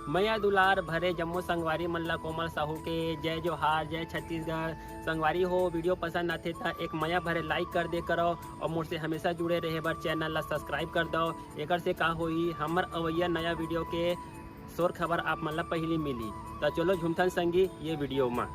मैया दुलार भरे जम्मू संगवारी मल्ला कोमल साहू के जय जोहार, जय छत्तीसगढ़। संगवारी हो वीडियो पसंद आते तो एक मैया भरे लाइक कर दे करो और मुझसे हमेशा जुड़े रहे बर चैनल ला सब्सक्राइब कर दो। एक से का होई हमर अवैया नया वीडियो के शोर खबर आप मन ला पहली मिली। तो चलो झुमथन संगी ये वीडियो में।